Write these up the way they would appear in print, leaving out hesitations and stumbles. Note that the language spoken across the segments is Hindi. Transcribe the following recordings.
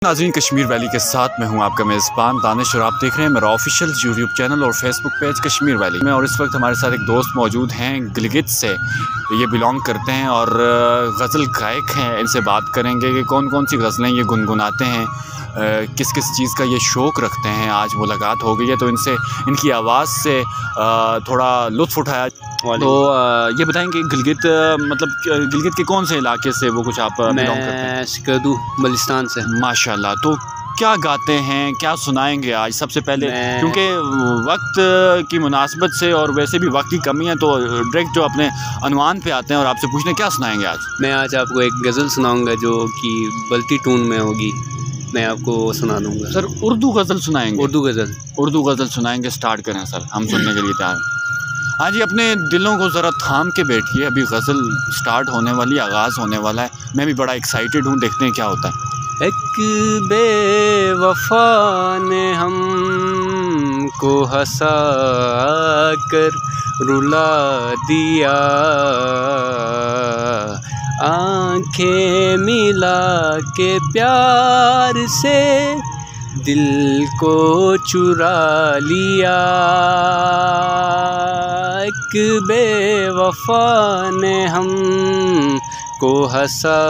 नाज़रीन, कश्मीर वैली के साथ मैं हूं आपका मेज़बान दानिश और आप देख रहे हैं मेरा ऑफिशियल यूट्यूब चैनल और फेसबुक पेज कश्मीर वैली में। और इस वक्त हमारे साथ एक दोस्त मौजूद हैं, गिलगित से ये बिलोंग करते हैं और गज़ल गायक हैं। इनसे बात करेंगे कि कौन कौन सी गज़लें ये गुनगुनाते हैं, किस किस चीज़ का ये शौक़ रखते हैं। आज मुलाकात हो गई है तो इनसे इनकी आवाज़ से थोड़ा लुत्फ़ उठाया। तो ये बताएंगे गिलगित मतलब गिलगित के कौन से इलाके से वो कुछ आप बिलोंग करते हैं? मैं सिकरदू बलिस्तान से। माशाल्लाह। तो क्या गाते हैं, क्या सुनाएंगे आज? सबसे पहले क्योंकि वक्त की मुनासबत से और वैसे भी वक्त की कमी है तो डायरेक्ट जो अपने अनुमान पे आते हैं और आपसे पूछने क्या सुनाएंगे आज? मैं आज आपको एक गज़ल सुनाऊंगा जो कि बल्टी टून में होगी, मैं आपको सुना दूंगा। सर उर्दू गज़ल सुनाएंगे? उर्दू गज़ल सुनाएंगे। स्टार्ट करें सर, हम सुनने के लिए तैयार हैं। हाँ जी, अपने दिलों को ज़रा थाम के बैठिए, अभी गज़ल स्टार्ट होने वाली, आगाज़ होने वाला है। मैं भी बड़ा एक्साइटेड हूँ, देखते हैं क्या होता है। एक बेवफा ने हमको हंसा कर रुला दिया, आंखें मिला के प्यार से दिल को चुरा लिया। एक बेवफा ने हमको हंसा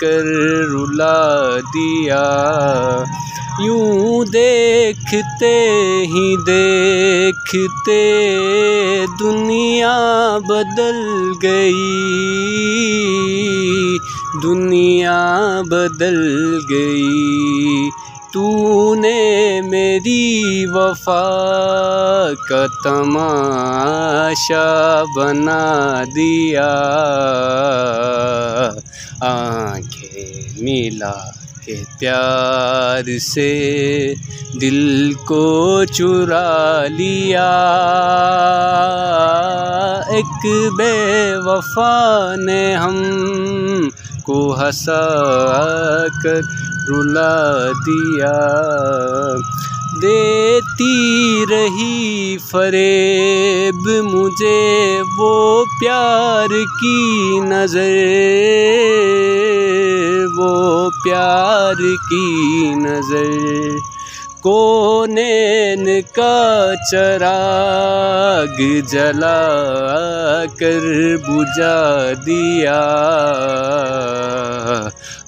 कर रुला दिया, यूं देखते ही देखते दुनिया बदल गई, दुनिया बदल गई। तूने मेरी वफा का तमाशा बना दिया, आंखें मिला के प्यार से दिल को चुरा लिया। एक बेवफा ने हमको हंसा कर रुला दिया, देती रही फरेब मुझे वो प्यार की नज़र, वो प्यार की नज़र। कोनेन का चराग जला कर बुझा दिया,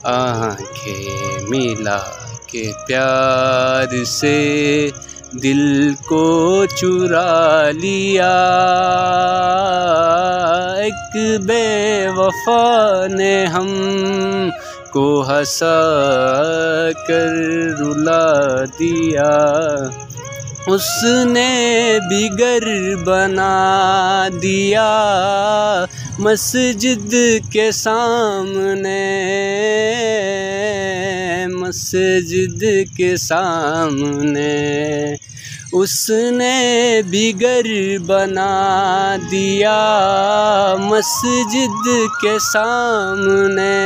आंखें मिला के प्यार से दिल को चुरा लिया। एक बेवफा ने हमको हंसा कर रुला दिया, उसने बिगर बना दिया मस्जिद के सामने, मस्जिद के सामने। उसने बिगर बना दिया मस्जिद के सामने,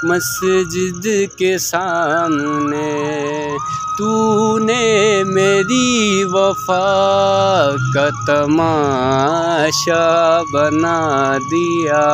मस्जिद के सामने। तूने मेरी वफा का तमाशा बना दिया।